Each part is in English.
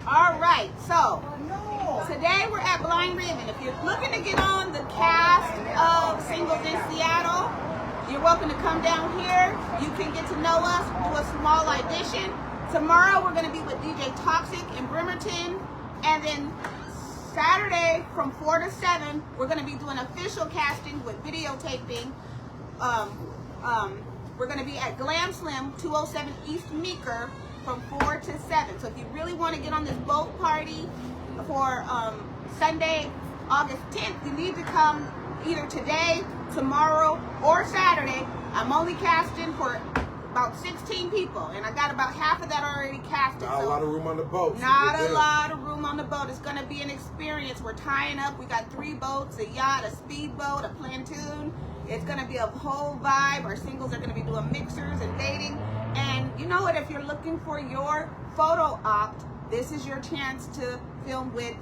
All right, so today we're at Blind Ribbon. If you're looking to get on the cast of Singles in Seattle, you're welcome to come down here. You can get to know us, do a small audition. Tomorrow we're going to be with DJ Toxic in Bremerton, and then Saturday from 4 to 7 we're going to be doing official casting with videotaping. We're going to be at Glam Slim 207 East Meeker from 4 to 7. So if you really want to get on this boat party for Sunday, August 10th, you need to come either today, tomorrow, or Saturday. I'm only casting for about 16 people, and I got about half of that already casted. Not a lot of room on the boat. Not a lot of room on the boat. It's going to be an experience. We're tying up. We got 3 boats, a yacht, a speedboat, a plantoon. It's going to be a whole vibe. Our singles are going to be doing mixers and dating. And you know what? If you're looking for your photo op, this is your chance to film with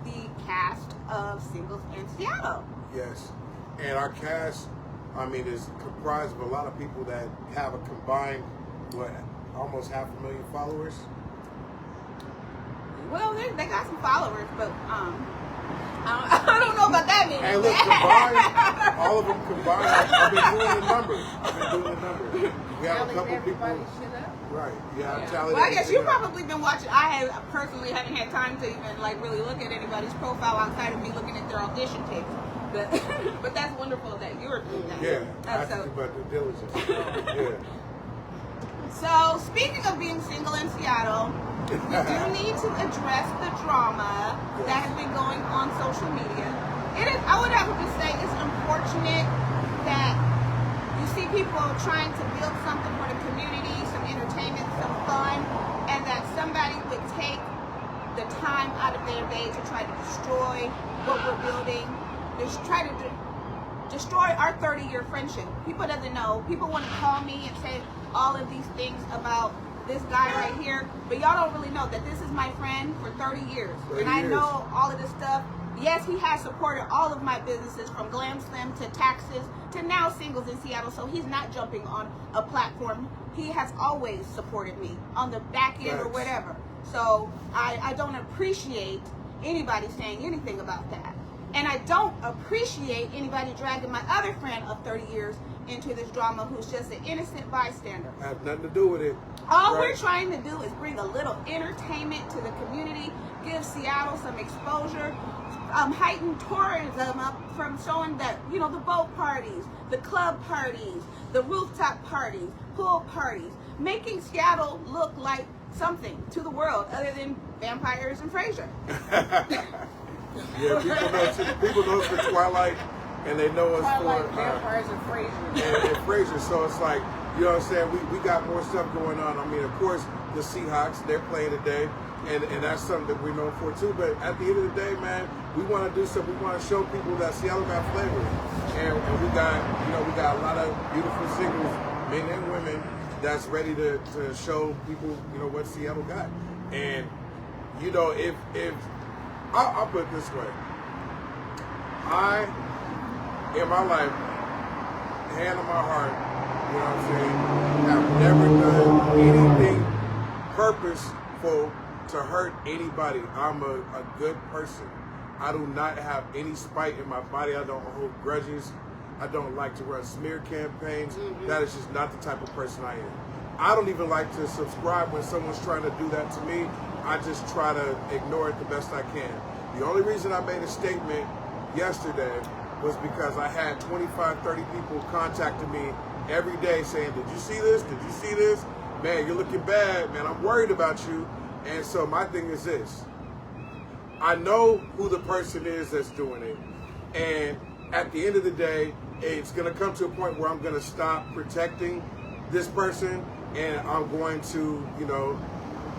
the cast of Singles in Seattle. Yes. And our cast, I mean, is comprised of a lot of people that have a combined, almost 500,000 followers? Well, they got some followers, but I don't know about that many. Hey, look, combined, all of them combined, I've been doing the numbers. We have a couple people. Right, yeah, I'm telling you. Well, I guess you've probably been watching. I personally haven't had time to even really look at anybody's profile outside of me looking at their audition tapes. But that's wonderful that you're doing that. Yeah, I think about due diligence. Yeah. So, speaking of being single in Seattle, we do need to address the drama that has been going on social media. I would have to say it's unfortunate that you see people trying to build something for the community, some entertainment, some fun, and that somebody would take the time out of their day to try to destroy what we're building, just try to destroy our 30-year friendship. People doesn't know. People want to call me and say all of these things about this guy right here, but y'all don't really know that this is my friend for 30 years. I know all of this stuff. Yes, he has supported all of my businesses from Glam Slim to Taxes to now Singles in Seattle, so he's not jumping on a platform. He has always supported me on the back end or whatever. So I don't appreciate anybody saying anything about that. And I don't appreciate anybody dragging my other friend of 30 years into this drama who's just an innocent bystander. I have nothing to do with it. All we're trying to do is bring a little entertainment to the community, give Seattle some exposure, heighten tourism up from showing that, the boat parties, the club parties, the rooftop parties, pool parties, making Seattle look like something to the world other than vampires and Frasier. Yeah, people know us for Twilight, and they know us for vampires and Frasier. And Frasier. So it's like, you know what I'm saying? We got more stuff going on. I mean, of course, the Seahawks, they're playing today, and that's something that we're known for too. But at the end of the day, man, we want to do something. We want to show people that Seattle got flavor, and we got a lot of beautiful singles, men and women, that's ready to show people, what Seattle got. And if I'll put it this way. I, in my life, hand on my heart, have never done anything purposeful to hurt anybody. I'm a good person. I do not have any spite in my body. I don't hold grudges. I don't like to run smear campaigns. That is just not the type of person I am. I don't even like to subscribe when someone's trying to do that to me. I just try to ignore it the best I can. The only reason I made a statement yesterday was because I had 25, 30 people contacting me every day saying, did you see this? Did you see this? Man, you're looking bad. Man, I'm worried about you. And so my thing is this. I know who the person is that's doing it. And at the end of the day, it's going to come to a point where I'm going to stop protecting this person, and I'm going to,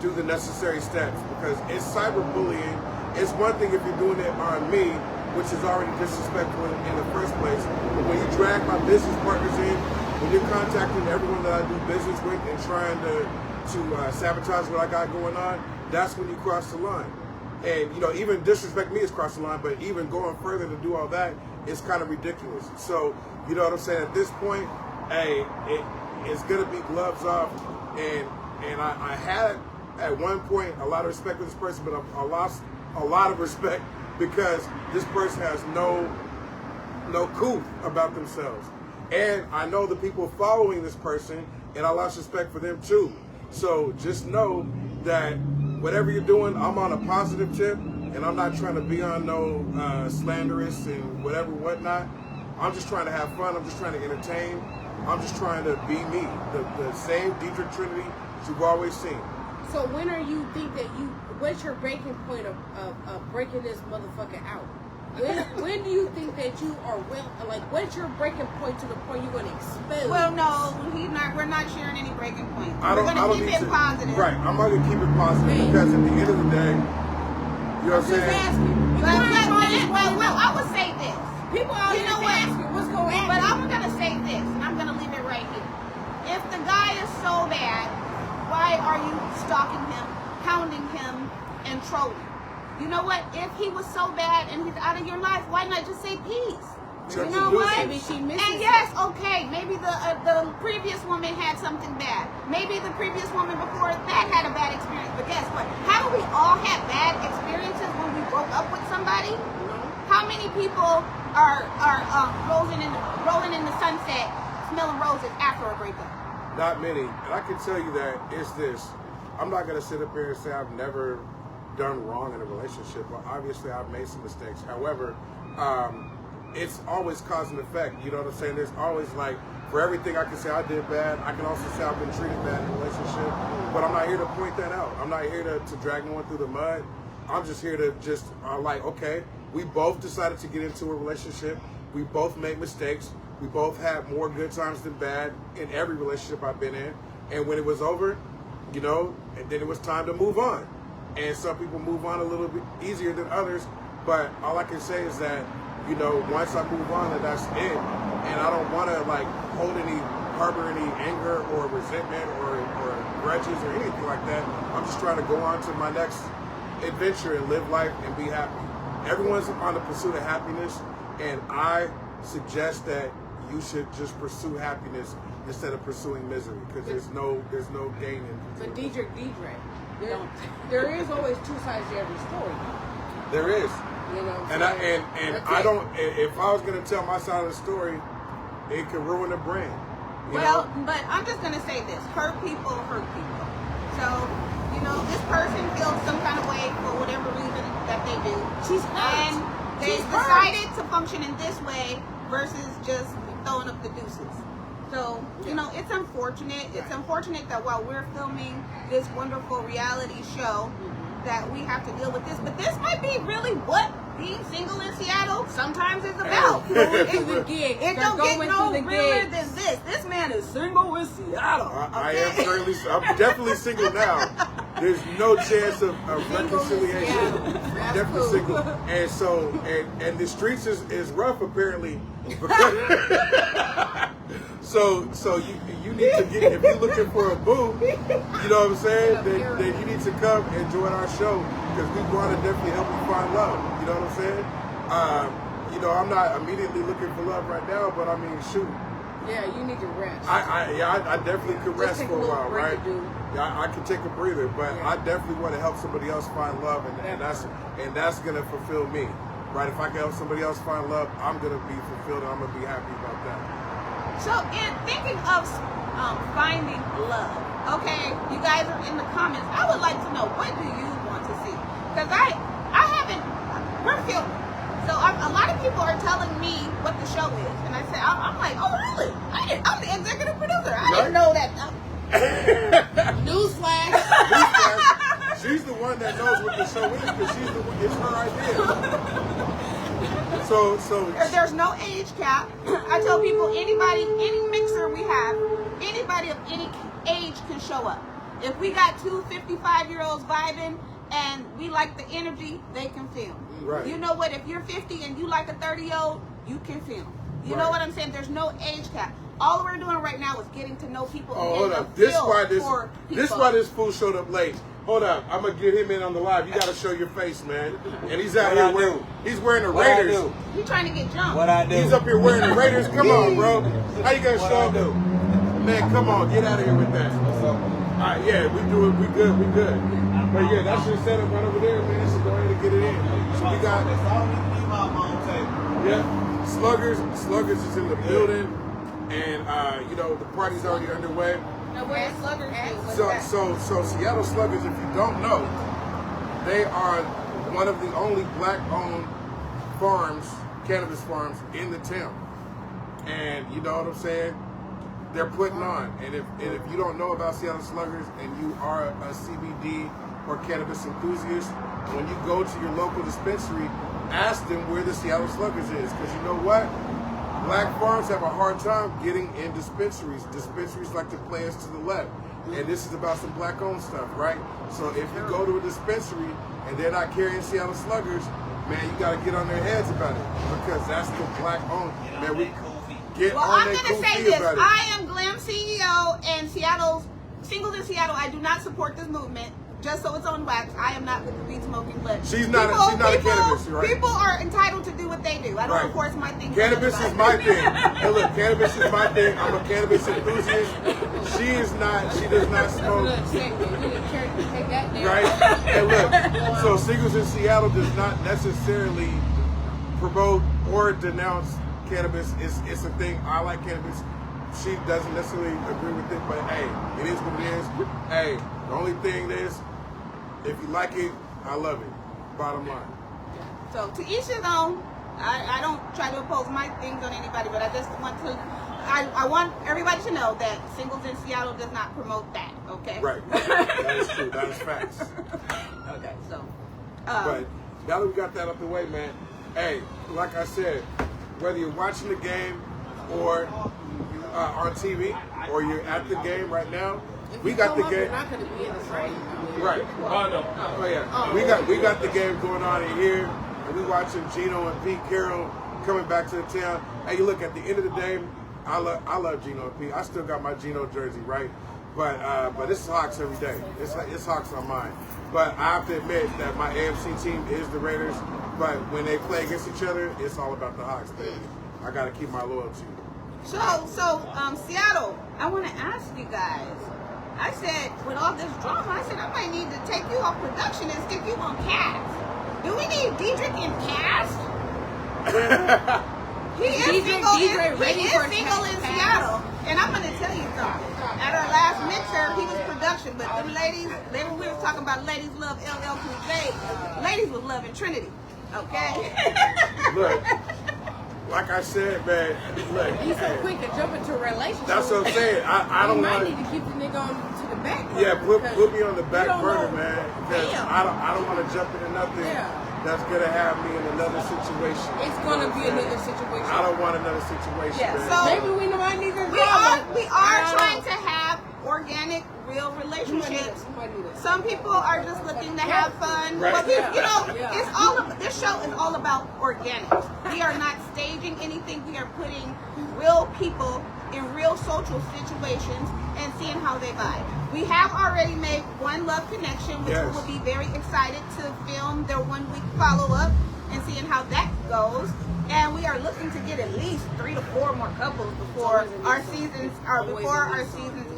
do the necessary steps, because it's cyberbullying. It's one thing if you're doing it on me, which is already disrespectful in the first place. But when you drag my business partners in, when you're contacting everyone that I do business with and trying to sabotage what I got going on, that's when you cross the line. And, even disrespect me is cross the line, but even going further to do all that is kind of ridiculous. So, you know what I'm saying? At this point, hey, it's going to be gloves off. And I had at one point a lot of respect for this person, but I lost a lot of respect because this person has no couth about themselves. And I know the people following this person, and I lost respect for them too. So just know that whatever you're doing, I'm on a positive tip, and I'm not trying to be on no slanderous and whatnot. I'm just trying to have fun. I'm just trying to entertain. I'm just trying to be me, the same Dietrich Trinity that you've always seen. So when are you think that what's your breaking point of breaking this motherfucker out? When do you think that you are what's your breaking point to the point you're going to expel? Well, no, we're not sharing any breaking points. We're going to keep it positive. Right, I'm going to keep it positive because at the end of the day, you know what I'm saying? Well, I would say this. People out here asking what's going on. But I'm going to say this, and I'm going to leave it right here. If the guy is so bad, why are you stalking him, hounding him, and trolling? You know what? If he was so bad and he's out of your life, why not just say peace? You know what? Maybe she misses and yes, okay, maybe the previous woman had something bad. Maybe the previous woman before that had a bad experience. But guess what? How do we all have bad experiences when we broke up with somebody? How many people are rolling in the sunset, smelling roses after a breakup? Not many. And I can tell you that it's this. I'm not going to sit up here and say I've never done wrong in a relationship. Well, obviously I've made some mistakes. However, it's always cause and effect. You know what I'm saying? There's always like, for everything I can say I did bad, I can also say I've been treated bad in a relationship. But I'm not here to point that out. I'm not here to drag no one through the mud. I'm just here to just okay, we both decided to get into a relationship. We both made mistakes. We both had more good times than bad in every relationship I've been in. And when it was over, you know, and then it was time to move on. And some people move on a little bit easier than others. But all I can say is that, you know, once I move on, that's it. And I don't want to harbor any anger or resentment or grudges or anything like that. I'm just trying to go on to my next adventure and live life and be happy. Everyone's on the pursuit of happiness, and I suggest that you should just pursue happiness instead of pursuing misery, because there's no gain in it. But Dietrich, there is always two sides to every story. There is. You know, and I don't. If I was going to tell my side of the story, it could ruin the brand. Well, but I'm just going to say this: hurt people hurt people. So, you know, this person feels some kind of way for whatever reason that they do. She's hurt. And they decided to function in this way versus just throwing up the deuces. So, you know, it's unfortunate. It's unfortunate that while we're filming this wonderful reality show, that we have to deal with this. But this might be really what being single in Seattle sometimes is about. It don't get no realer than this. This man is single in Seattle. I am currently, I'm definitely single now. There's no chance of reconciliation. Definitely single. And so, and the streets is rough apparently. So you need to get, if you're looking for a boo, you know what I'm saying, then you need to come and join our show, because we want to definitely help you find love. You know what I'm saying? You know, I'm not immediately looking for love right now, but I mean, shoot. Yeah, you need to rest. I definitely could rest for a while, right? Yeah, I can take a breather, but I definitely want to help somebody else find love, and that's gonna fulfill me, right? If I can help somebody else find love, I'm gonna be fulfilled, and I'm gonna be happy about that. So, in thinking of finding love, okay, you guys are in the comments. I would like to know, what do you want to see? Because I haven't, we're filming. So a lot of people are telling me what the show is, and I say, I'm like, oh really? I'm the executive producer. I didn't know that. Newsflash. Newsflash. She's the one that knows what the show is, because it's her idea. So there's no age cap. I tell people, anybody, any mixer we have, anybody of any age can show up. If we got two 55-year-olds vibing and we like the energy, they can film. Right. You know what? If you're 50 and you like a 30-year-old, you can film. You know what I'm saying? There's no age cap. All we're doing right now is getting to know people. Oh, hold up. This why this fool showed up late. Hold up, I'm gonna get him in on the live. You gotta show your face, man. And he's out here wearing the Raiders. He's trying to get jumped. What I do? He's up here wearing the Raiders. Come on, bro. How you gonna show up? Man, come on, get out of here with that. Yeah, we do it. We good. But yeah, that's your setup right over there, man. So go ahead and get it in. So we got. Yeah, Sluggers is in the building, and the party's already underway. Now where's Sluggers? So Seattle Sluggers, if you don't know, they are one of the only black-owned cannabis farms in the town. And you know what I'm saying? They're putting on. And if you don't know about Seattle Sluggers and you are a CBD or cannabis enthusiast, when you go to your local dispensary, ask them where the Seattle Sluggers is. Because you know what? Black farms have a hard time getting in dispensaries. Dispensaries like to play us to the left. And this is about some black-owned stuff, right? So if you go to a dispensary and they're not carrying Seattle Sluggers, man, you got to get on their heads about it. Because that's the black-owned. Man, we get well, on I'm their going to say cool this. about it. I am Glam CEO and Singles in Seattle. I do not support this movement. Just so it's on wax, I am not with the weed smoking, but she's not a cannabis, right? People are entitled to do what they do. I don't enforce my thing. Cannabis is my thing. Hey, look, cannabis is my thing. I'm a cannabis enthusiast. She does not smoke. Right? And look, so Singles in Seattle does not necessarily promote or denounce cannabis. It's a thing. I like cannabis. She doesn't necessarily agree with it, but hey, it is what it is. Hey, the only thing is, if you like it, I love it. Bottom line. So to each his own. I don't try to impose my things on anybody, but I just want to. I want everybody to know that Singles in Seattle does not promote that. Okay. Right. That is true. That is facts. Okay. So. But now that we got that out the way, man. Hey, like I said, whether you're watching the game or on TV or you're at the game right now, we got the game. We're not going to be in this right. Right. Oh yeah. We got the game going on in here, and we watching Gino and Pete Carroll coming back to the town. Hey, you look, at the end of the day, I love Gino and Pete. I still got my Gino jersey, right? But it's Hawks every day. It's Hawks on mine. But I have to admit that my AFC team is the Raiders. But when they play against each other, it's all about the Hawks, baby. I got to keep my loyalty. So Seattle, I want to ask you guys. I said, with all this drama, I said I might need to take you off production and stick you on cast. Do we need Diedrich in cast? He is single in Seattle. And I'm going to tell you something. At our last mixer, he was production, but them ladies, we were talking about ladies love LL Cool J. Ladies was loving Trinity. Okay? Look. Like I said, man, look. He's so quick to jump into a relationship. That's what I'm saying. I don't want to keep the nigga on to the back burner. Yeah, put me on the back burner, man. Because I don't want to jump into nothing that's gonna have me in another situation. It's gonna be another situation. I don't want another situation. Yeah, man. so maybe we might need to. We are trying to have organic, real relationships. Some people are just looking to have fun. Right. But it's all of this show is all about organic. We are not staging anything. We are putting real people in real social situations and seeing how they vibe. We have already made One Love Connection, which we will be very excited to film their 1 week follow up and seeing how that goes. And we are looking to get at least 3 to 4 more couples before our seasons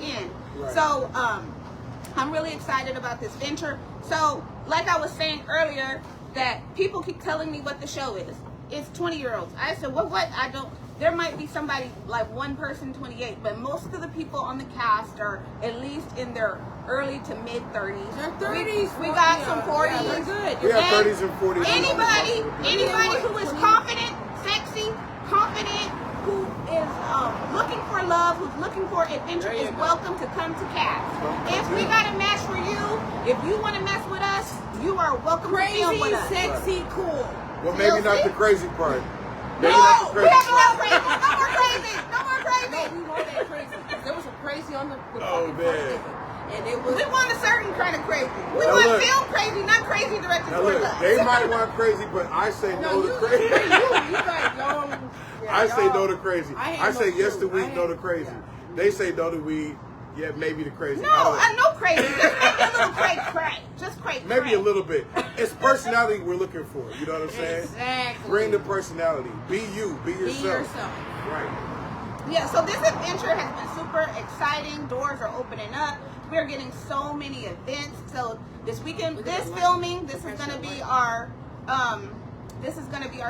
end. Right. So I'm really excited about this venture. So like I was saying earlier, that people keep telling me what the show is. It's 20-year-olds. I said, what? I don't. There might be somebody, like one person 28, but most of the people on the cast are at least in their early to mid 30s. Their 30s. We got some 40s. Yeah, they're good. We have 30s and 40s. Anybody who is confident, sexy, confident, who is looking for love, who's looking for adventure, is welcome to come to cast. If we got a match for you, if you want to mess with us, you are welcome to film with us. Crazy, sexy, cool. Well, maybe not the crazy part. No, we have no crazy. No more crazy. No more crazy. No, we want that crazy. There was some crazy on the man. And it was. We want a certain kind of crazy. We want film crazy, not crazy directed towards us. They might want crazy, but I say no to crazy. I say no to crazy. I say yes to weed, no to crazy. They say no to weed. Yeah, maybe the crazy. No, I know crazy. Just maybe a little cray. Just cray. Maybe a little bit. It's personality we're looking for. You know what I'm saying? Exactly. Bring the personality. Be you. Be yourself. Be yourself. Right. Yeah, so this adventure has been super exciting. Doors are opening up. we're getting so many events. So this weekend, this filming, this is gonna be our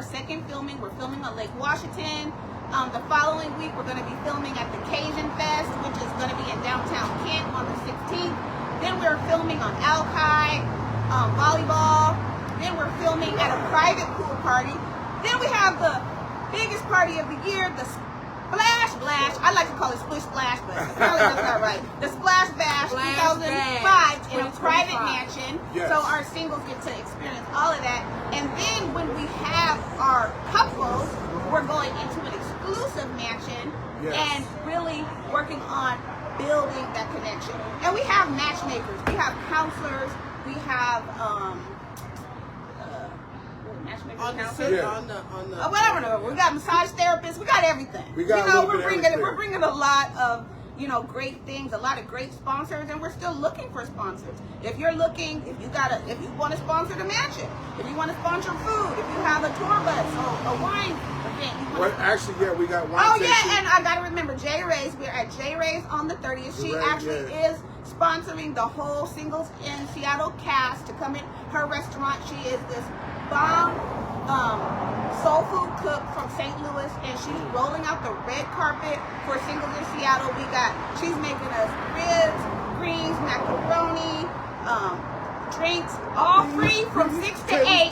second filming. We're filming on Lake Washington. The following week, we're gonna be filming at the Cajun Fest, which is gonna be in downtown Kent on the 16th. Then we're filming on Alki, volleyball. Then we're filming at a private pool party. Then we have the biggest party of the year, the Splash Blash. I like to call it Splish Splash, but apparently that's not right. The Splash Bash 2005 in a private mansion. Yes. So our singles get to experience all of that. And then when we have our couples, we're going into an exclusive mansion and really working on building that connection. And we have matchmakers, we have counselors, we have whatever. No, we got massage therapists. We got everything. We got we're bringing a lot of great things, a lot of great sponsors, and we're still looking for sponsors. If you're looking, if you want to sponsor the mansion, if you want to sponsor food, if you have a tour bus or a wine event. We got wine. Oh yeah, and I gotta remember J Ray's. We're at J Ray's on the 30th. She is sponsoring the whole Singles in Seattle cast to come in her restaurant. She is this bomb soul food cook from St. Louis, and she's rolling out the red carpet for Singles in Seattle. She's making us ribs, greens, macaroni, drinks, all free from 6 to 8.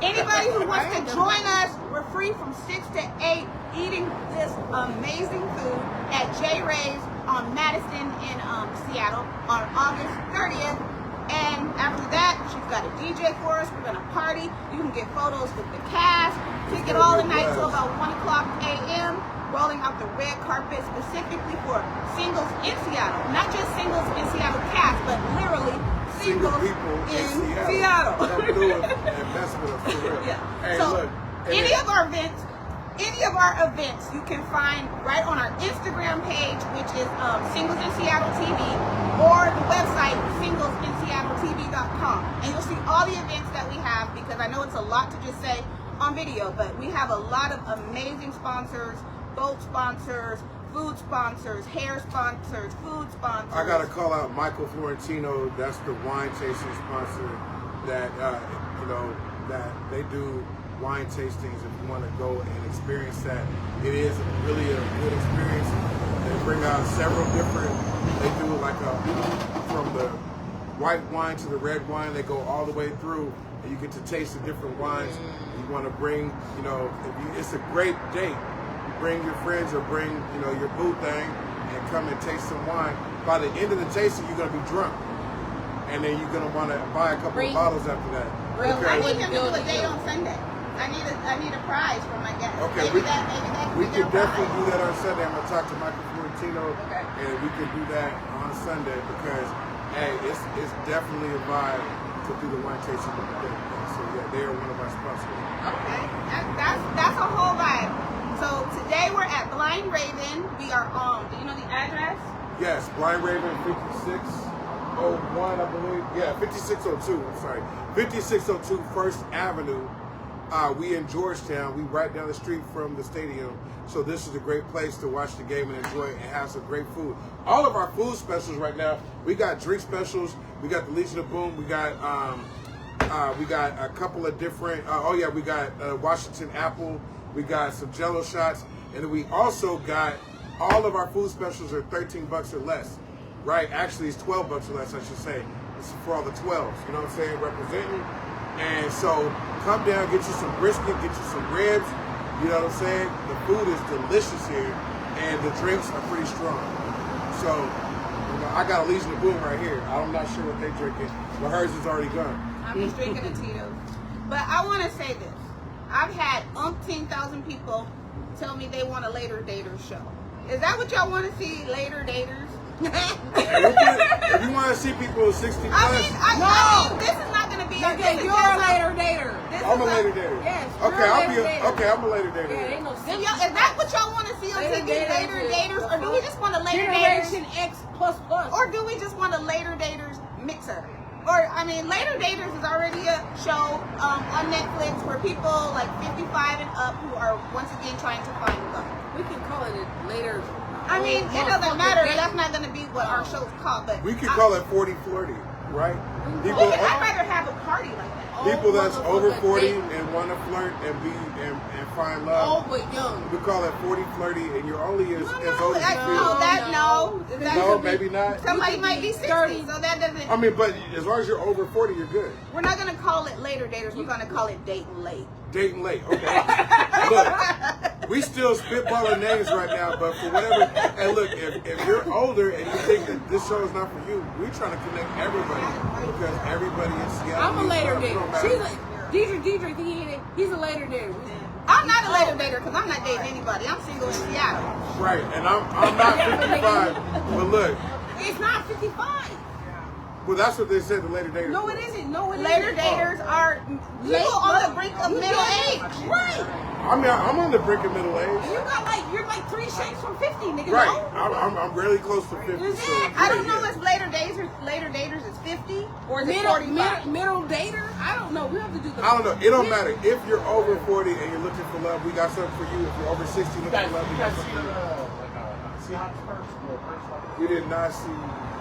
Anybody who wants to join us, we're free from 6 to 8 eating this amazing food at J Ray's on Madison in Seattle on August 30th. And after that, she's got a DJ for us. We're going to party. You can get photos with the cast. Kick it all the night till about 1 o'clock a.m. Rolling out the red carpet specifically for Singles in Seattle. Not just Singles in Seattle cast, but literally Singles people in Seattle. Yeah. Hey, so look, any of our events you can find right on our Instagram page, which is Singles in Seattle TV, or the website singlesinseattletv.com, and you'll see all the events that we have, because I know it's a lot to just say on video, but we have a lot of amazing sponsors, boat sponsors, food sponsors, hair sponsors, food sponsors. I gotta call out Michael Florentino. That's the wine tasting sponsor that that they do wine tastings. If you want to go and experience that, it is really a good experience. They bring out several different. They do from the white wine to the red wine. They go all the way through, and you get to taste the different wines. You want to bring, it's a great date. Bring your friends or bring, your boo thing and come and taste some wine. By the end of the tasting, you're going to be drunk. And then you're going to want to buy a couple of bottles after that. I need him to do a date on Sunday. I need a prize for my guest. Okay, maybe we can definitely do that on Sunday. I'm going to talk to Michael Florentino, and we can do that on Sunday because, hey, it's definitely a vibe to do the wine tasting with the date. So, yeah, they are one of our sponsors. Okay, that's a whole vibe. So today we're at Blind Raven. We are on, do you know the address? Yes, Blind Raven 5601, I believe. Yeah, 5602, I'm sorry. 5602 First Avenue. We in Georgetown. We right down the street from the stadium. So this is a great place to watch the game and enjoy it and have some great food. All of our food specials right now, we got drink specials. We got the Legion of Boom. We got a couple of different, we got Washington Apple. We got some Jello shots, and then we also got all of our food specials are $13 or less, right? Actually, it's $12 or less, I should say. It's for all the 12s, you know what I'm saying, representing. And so come down, get you some brisket, get you some ribs, you know what I'm saying? The food is delicious here, and the drinks are pretty strong. So, I got a Legion of Boom right here. I'm not sure what they're drinking, but hers is already gone. I'm just drinking a Tito's. But I want to say this. I've had 18,000 people tell me they want a Later Daters show. Is that what y'all want to see, Later Daters? If you want to see people 60 plus, I mean, this is not going to be. Okay, you're a later dater. I'm a later dater. Yes. I'm a later dater. Yeah, ain't no sense. Is that what y'all want to see on TV, Later Daters, or do we just want a Later Generation Daters? X plus plus. Or do we just want a Later Daters mixer? Or, I mean, Later Daters is already a show on Netflix for people like 55 and up who are once again trying to find love. We can call it a later I mean, it doesn't matter. That's not going to be what our show's called. But We could call it 40 flirty, right? People, I'd rather have a party like that. people that's over 40 and want to flirt and find love. Oh, but young. We call it 40 flirty, and you're only as old as you feel. No, maybe not. Somebody might be 60, so that doesn't. I mean, but as long as you're over 40, you're good. We're not going to call it later daters. We're going to call it dating late. Dating late, okay. Look, we still spitballing names right now, but for whatever. And look, if you're older and you think that this show is not for you, we're trying to connect everybody because everybody in Seattle. I'm a later dater. She's a Deidre, he's a later dater. I'm not a later dater because I'm not dating anybody. I'm single in Seattle. Right, and I'm not 55, but look. It's not 55. Well, that's what they said, the later daters. No, it isn't. No, it Later isn't. daters are people on the brink of middle age. Right. I mean, I'm on the brink of middle age. You're like 3 shades from 50, nigga. Right, No? I'm really close to 50. So I don't know if later daters is 50 or is it 45. Middle dater? I don't know. We have to do the. I don't know. It don't matter. If you're over 40 and you're looking for love, we got something for you. If you're over 60 looking for love, we got something for you. You did not see.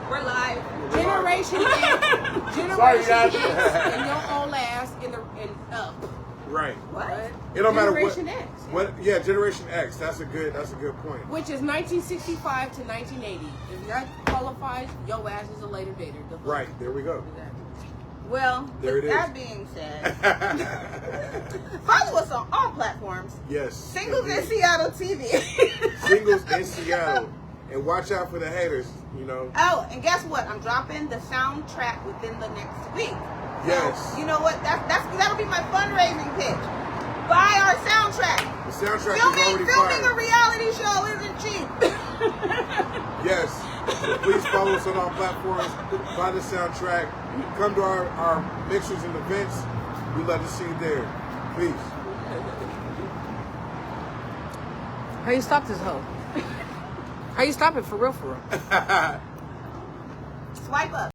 We're live. Generation X. Sorry, guys. And your old ass in up. Right. What? It don't matter what. Generation X. Yeah, Generation X. That's a good point. Which is 1965 to 1980. If that qualifies, your ass is a later dater. Right. There we go. Well, There it is. that being said, follow us on all platforms. Yes. Singles in Seattle TV. Singles in Seattle. And watch out for the haters, you know. Oh, and guess what? I'm dropping the soundtrack within the next week. Yes. So, you know what? That'll be my fundraising pitch. Buy our soundtrack. The soundtrack is Filming already a fire. reality show isn't cheap. Yes. So please follow us on our platforms. Buy the soundtrack. Come to our mixers and events. We love to see you there. Peace. How you stop this hoe? How you stop it for real? Swipe up.